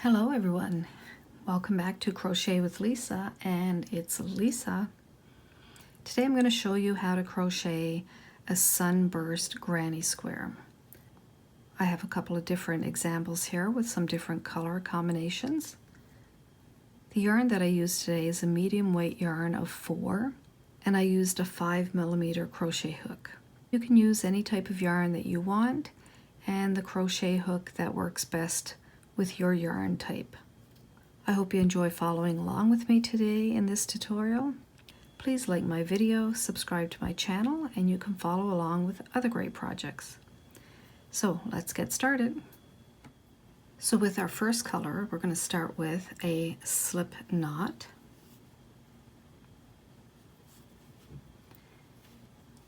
Hello everyone, welcome back to Crochet with Lisa, and it's Lisa. Today I'm going to show you how to crochet a Sunburst Granny Square. I have a couple of different examples here with some different color combinations. The yarn that I used today is a medium weight yarn of 4, and I used a 5mm crochet hook. You can use any type of yarn that you want and the crochet hook that works best with your yarn type. I hope you enjoy following along with me today in this tutorial. Please like my video, subscribe to my channel, and you can follow along with other great projects. So let's get started. So with our first color, we're going to start with a slip knot,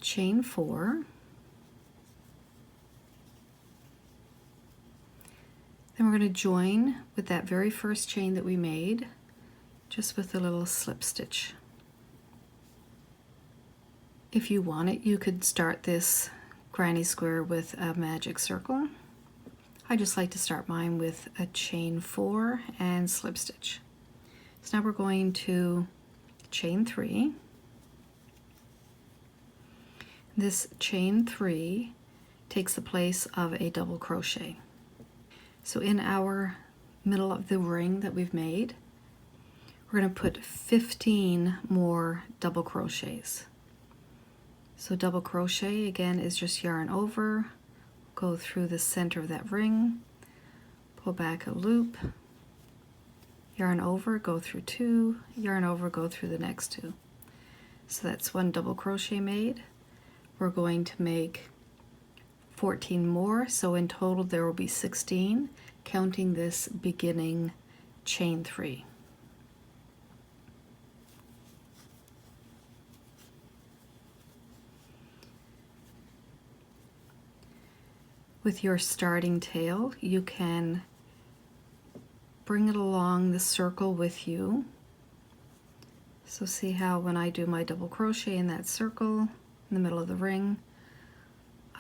chain 4, then we're going to join with that very first chain that we made, just with a little slip stitch. If you want it, you could start this granny square with a magic circle. I just like to start mine with a chain 4 and slip stitch. So now we're going to chain 3. This chain 3 takes the place of a double crochet. So in our middle of the ring that we've made, we're going to put 15 more double crochets. So double crochet again is just yarn over, go through the center of that ring, pull back a loop, yarn over, go through 2, yarn over, go through the next 2. So that's 1 double crochet made. We're going to make 14 more, so in total there will be 16, counting this beginning chain 3. With your starting tail, you can bring it along the circle with you. So see how when I do my double crochet in that circle in the middle of the ring,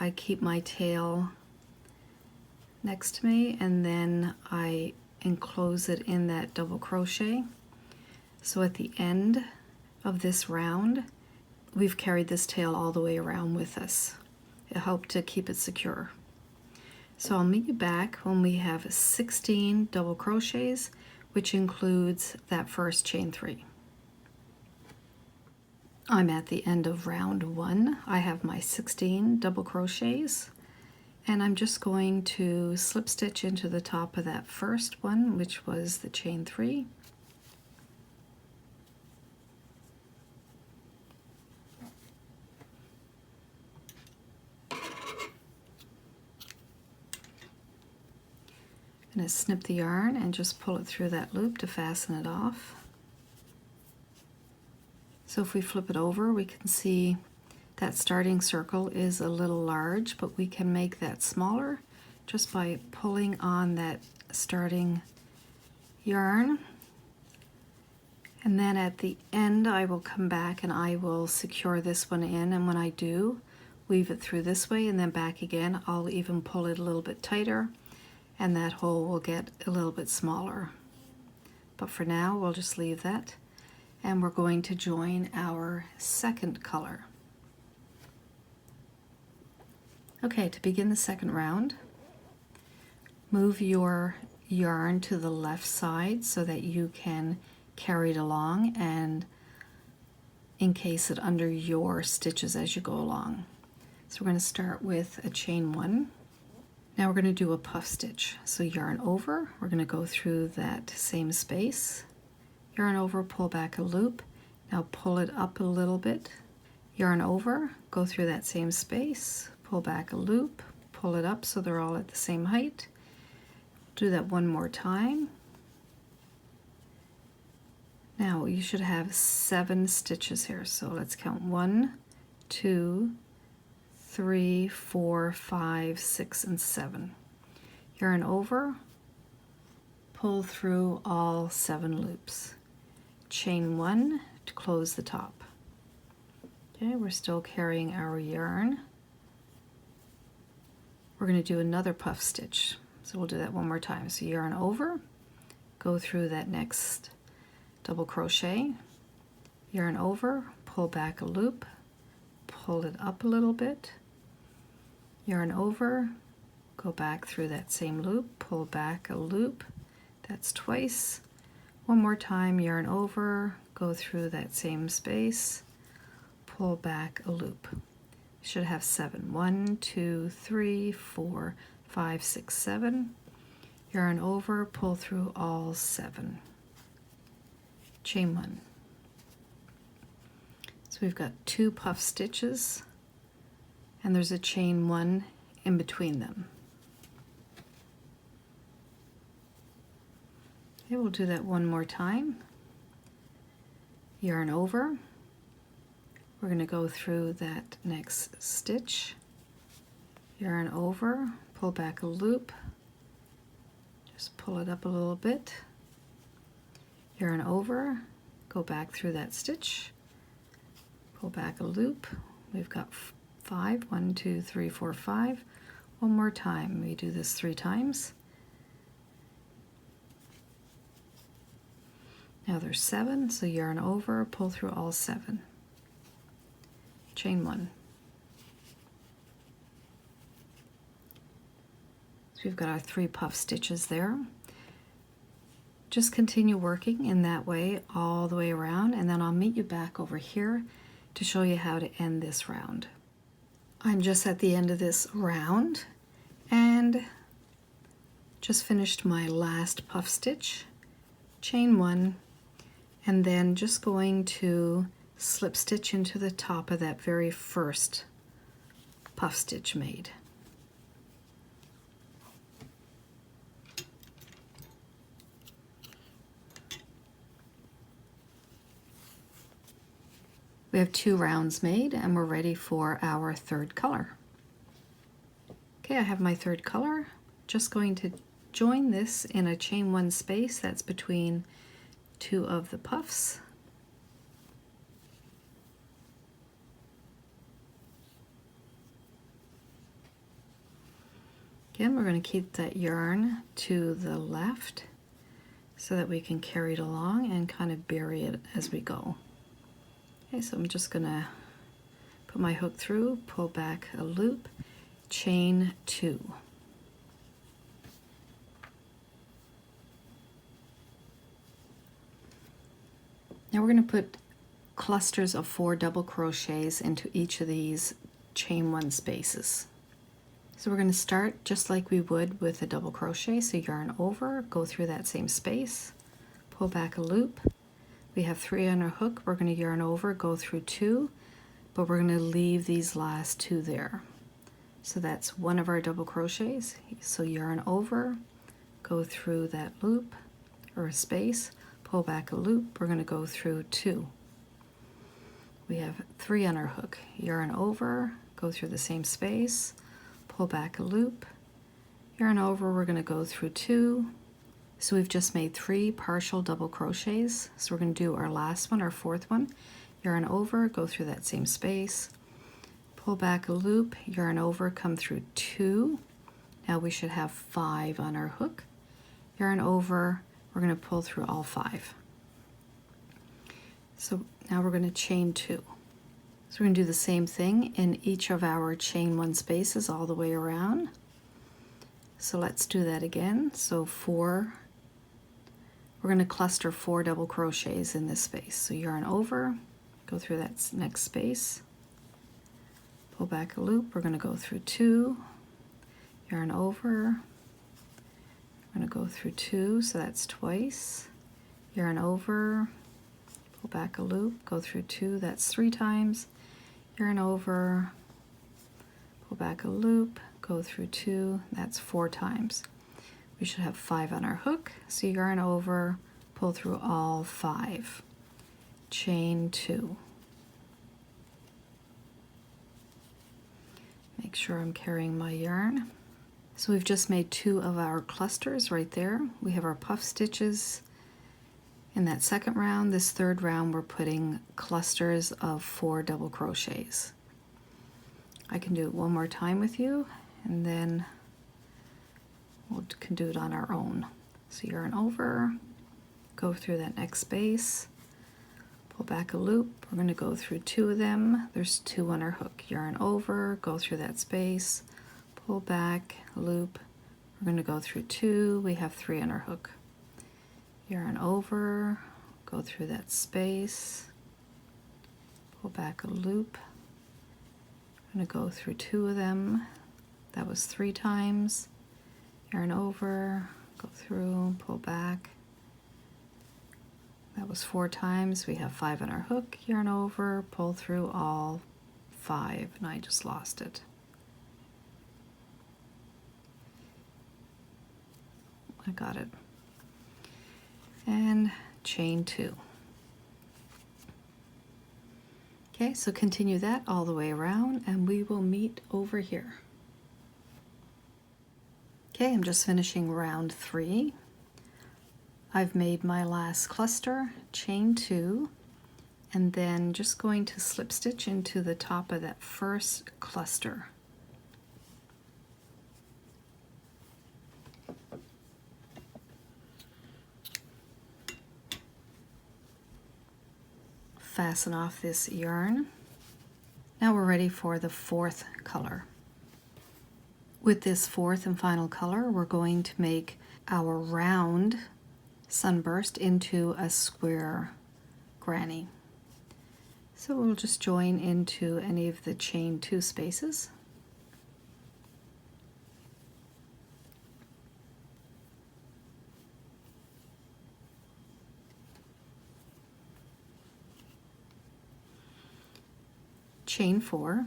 I keep my tail next to me and then I enclose it in that double crochet. So at the end of this round, we've carried this tail all the way around with us. It helped to keep it secure. So I'll meet you back when we have 16 double crochets, which includes that first chain 3. I'm at the end of round 1. I have my 16 double crochets, and I'm just going to slip stitch into the top of that first one, which was the chain 3. I'm going to snip the yarn and just pull it through that loop to fasten it off. So if we flip it over, we can see that starting circle is a little large, but we can make that smaller just by pulling on that starting yarn. And then at the end, I will come back and I will secure this one in, and when I do, weave it through this way and then back again. I'll even pull it a little bit tighter, and that hole will get a little bit smaller. But for now, we'll just leave that. And we're going to join our second color. Okay, to begin the second round, move your yarn to the left side so that you can carry it along and encase it under your stitches as you go along. So we're going to start with a chain 1. Now we're going to do a puff stitch. So yarn over, we're going to go through that same space. Yarn over, pull back a loop. Now pull it up a little bit. Yarn over, go through that same space, pull back a loop, pull it up so they're all at the same height. Do that one more time. Now you should have 7 stitches here. So let's count 1, 2, 3, 4, 5, 6, and 7. Yarn over, pull through all 7 loops. Chain 1 to close the top. Okay, we're still carrying our yarn. We're going to do another puff stitch. So we'll do that one more time. So yarn over, go through that next double crochet, yarn over, pull back a loop, pull it up a little bit, yarn over, go back through that same loop, pull back a loop, that's twice. One more time, yarn over, go through that same space, pull back a loop. You should have 7. 1, 2, 3, 4, 5, 6, 7. Yarn over, pull through all 7. Chain 1. So we've got 2 puff stitches, and there's a chain 1 in between them. Okay, we'll do that one more time. Yarn over. We're going to go through that next stitch. Yarn over, pull back a loop. Just pull it up a little bit. Yarn over, go back through that stitch. Pull back a loop. We've got 5. 1, 2, 3, 4, 5. One more time. We do this 3 times. Now there's 7, so yarn over, pull through all 7. Chain 1. So we've got our 3 puff stitches there. Just continue working in that way all the way around, and then I'll meet you back over here to show you how to end this round. I'm just at the end of this round and just finished my last puff stitch, chain 1, and then just going to slip stitch into the top of that very first puff stitch made. We have 2 rounds made and we're ready for our third color. Okay, I have my third color. Just going to join this in a chain 1 space that's between 2 of the puffs. Again, we're going to keep that yarn to the left so that we can carry it along and kind of bury it as we go. Okay, so I'm just going to put my hook through, pull back a loop, chain 2. Now we're going to put clusters of 4 double crochets into each of these chain 1 spaces. So we're going to start just like we would with a double crochet. So yarn over, go through that same space, pull back a loop. We have 3 on our hook. We're going to yarn over, go through 2, but we're going to leave these last 2 there. So that's one of our double crochets. So yarn over, go through that loop or a space, pull back a loop. We're going to go through 2. We have 3 on our hook. Yarn over, go through the same space, pull back a loop, yarn over. We're going to go through 2. So we've just made 3 partial double crochets. So we're going to do our last one, our 4th one. Yarn over, go through that same space, pull back a loop, yarn over, come through 2. Now we should have 5 on our hook. Yarn over, we're going to pull through all 5. So now we're going to chain 2. So we're going to do the same thing in each of our chain 1 spaces all the way around. So let's do that again. So 4. We're going to cluster 4 double crochets in this space. So yarn over, go through that next space, pull back a loop. We're going to go through 2, yarn over, we're going to go through 2, so that's twice, yarn over, pull back a loop, go through 2, that's 3 times, yarn over, pull back a loop, go through 2, that's 4 times. We should have 5 on our hook, so yarn over, pull through all 5, chain 2. Make sure I'm carrying my yarn. So we've just made 2 of our clusters right there. We have our puff stitches in that second round. This third round we're putting clusters of 4 double crochets. I can do it one more time with you and then we can do it on our own. So yarn over, go through that next space, pull back a loop. We're going to go through 2 of them. There's 2 on our hook. Yarn over, go through that space, pull back, loop. We're going to go through 2. We have 3 on our hook. Yarn over, go through that space, pull back a loop. I'm going to go through 2 of them. That was 3 times. Yarn over, go through, pull back. That was 4 times. We have 5 on our hook. Yarn over, pull through all 5, and I just lost it. I got it. And chain 2. Okay, so continue that all the way around and we will meet over here. Okay, I'm just finishing round 3. I've made my last cluster, chain 2, and then just going to slip stitch into the top of that first cluster. Fasten off this yarn. Now we're ready for the 4th color. With this 4th and final color, we're going to make our round sunburst into a square granny. So we'll just join into any of the chain 2 spaces. Chain 4.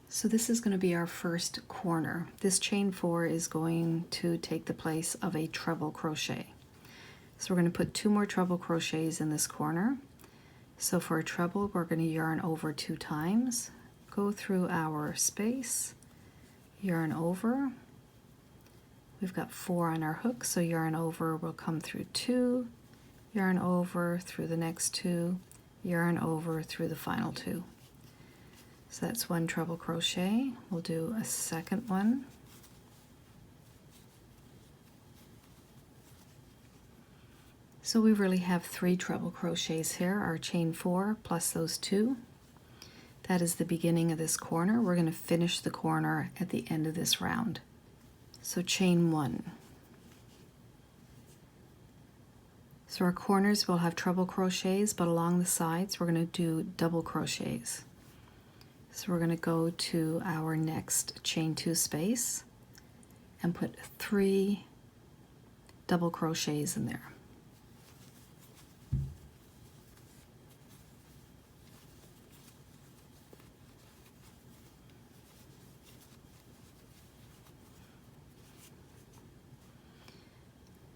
So this is going to be our first corner. This chain 4 is going to take the place of a treble crochet. So we're going to put 2 more treble crochets in this corner. So for a treble, we're going to yarn over 2 times, go through our space, yarn over. We've got 4 on our hook, so yarn over will come through 2, yarn over through the next 2, yarn over through the final 2. So that's 1 treble crochet. We'll do a second one. So we really have 3 treble crochets here, our chain 4 plus those 2. That is the beginning of this corner. We're going to finish the corner at the end of this round. So chain 1. So our corners will have treble crochets, but along the sides we're going to do double crochets. So we're going to go to our next chain 2 space and put 3 double crochets in there.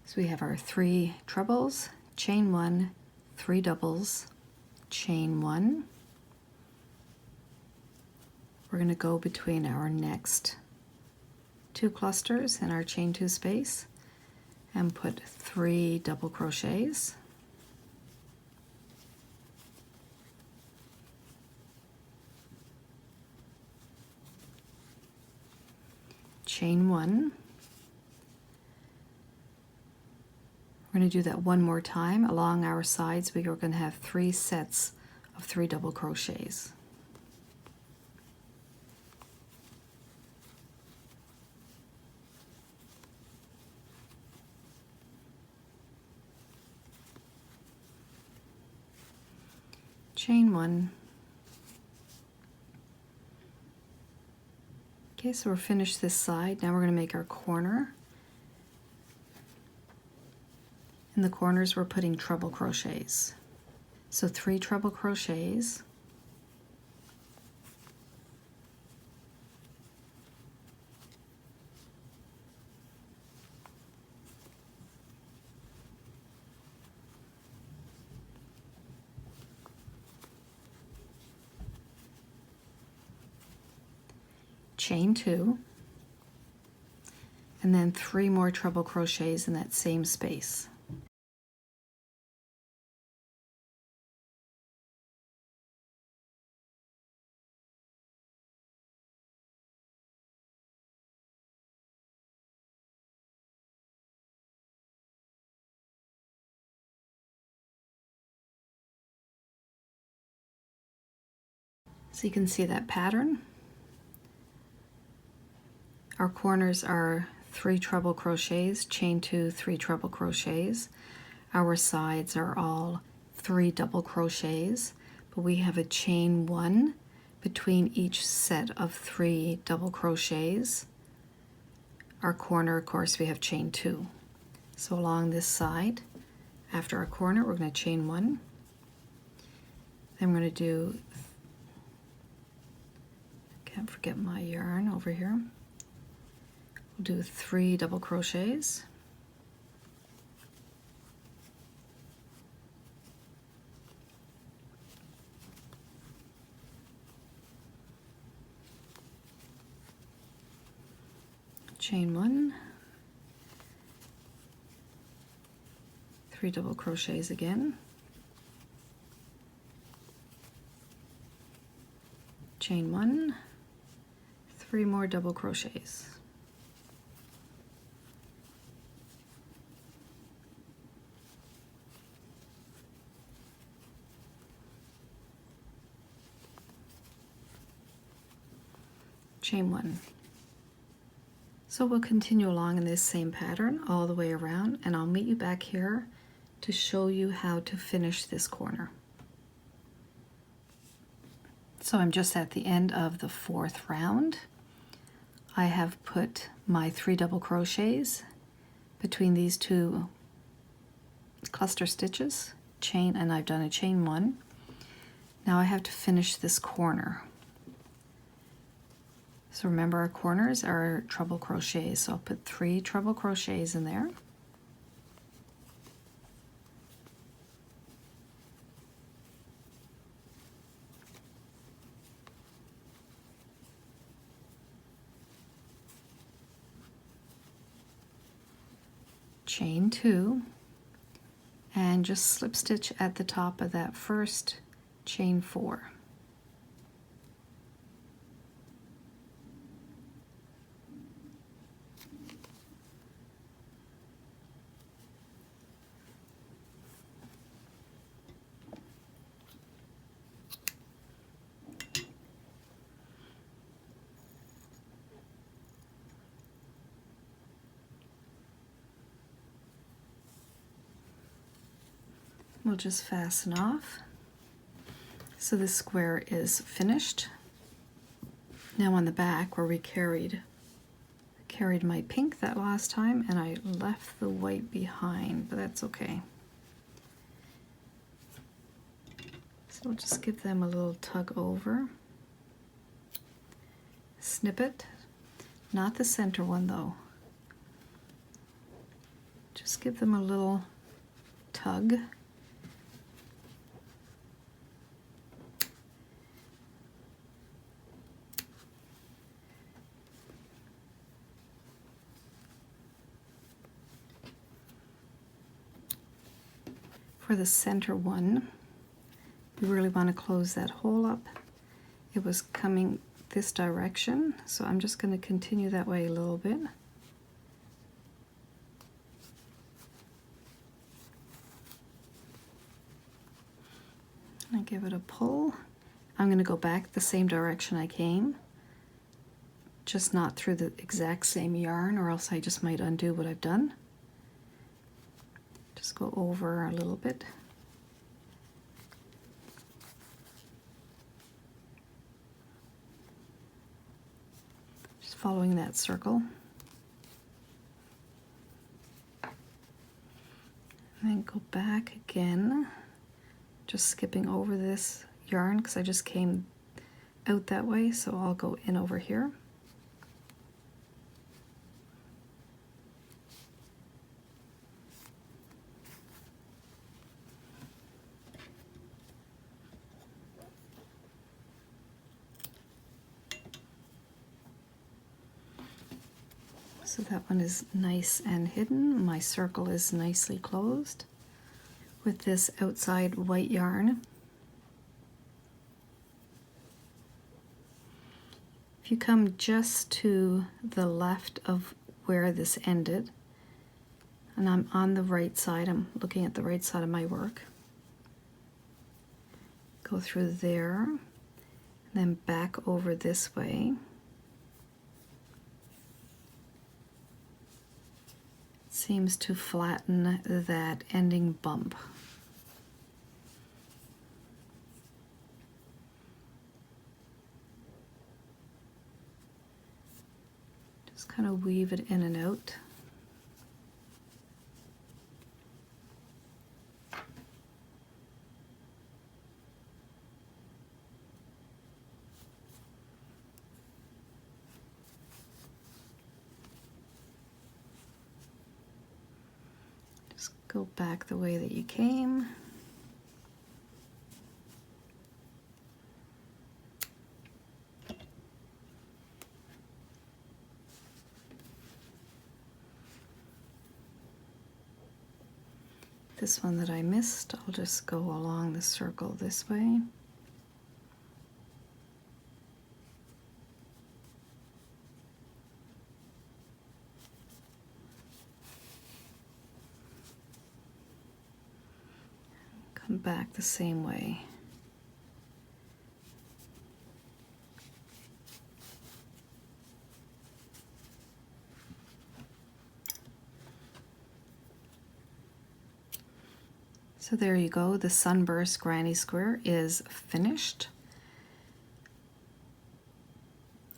So we have our 3 trebles, chain 1, 3 doubles, chain 1. We're going to go between our next 2 clusters in our chain 2 space and put 3 double crochets. Chain 1. We're going to do that one more time. Along our sides, we are going to have 3 sets of 3 double crochets. Chain 1. Okay, so we're finished this side. Now we're going to make our corner. In the corners we're putting treble crochets. So 3 treble crochets, chain 2, and then 3 more treble crochets in that same space. So you can see that pattern. Our corners are 3 treble crochets, chain 2, 3 treble crochets. Our sides are all 3 double crochets, but we have a chain 1 between each set of 3 double crochets. Our corner, of course, we have chain 2. So along this side, after our corner, we're going to chain 1. Then we're going to do, can't forget my yarn over here. We'll do 3 double crochets. Chain 1, 3 double crochets again, chain 1, 3 more double crochets, chain 1. So we'll continue along in this same pattern all the way around, and I'll meet you back here to show you how to finish this corner. So I'm just at the end of the 4th round. I have put my 3 double crochets between these 2 cluster stitches, chain, and I've done a chain 1. Now I have to finish this corner. So remember, our corners are treble crochets, so I'll put 3 treble crochets in there. Chain 2, and just slip stitch at the top of that first chain 4. We'll just fasten off. So this square is finished. Now on the back, where we carried my pink that last time, and I left the white behind, but that's okay. So we'll just give them a little tug over. Snip it. Not the center one though. Just give them a little tug. For the center one, we really want to close that hole up. It was coming this direction, so I'm just going to continue that way a little bit. And I give it a pull. I'm going to go back the same direction I came, just not through the exact same yarn, or else I just might undo what I've done. Just go over a little bit. Just following that circle. And then go back again, just skipping over this yarn because I just came out that way, so I'll go in over here. So that one is nice and hidden. My circle is nicely closed with this outside white yarn. If you come just to the left of where this ended, and I'm on the right side, I'm looking at the right side of my work, go through there, then back over this way. Seems to flatten that ending bump. Just kind of weave it in and out. Go back the way that you came. This one that I missed, I'll just go along the circle this way. Come back the same way. So there you go, the Sunburst Granny Square is finished.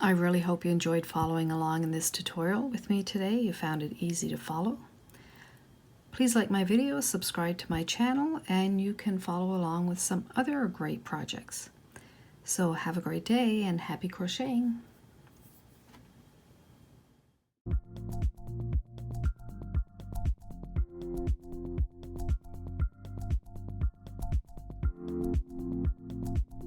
I really hope you enjoyed following along in this tutorial with me today. You found it easy to follow. Please like my video, subscribe to my channel, and you can follow along with some other great projects. So have a great day and happy crocheting!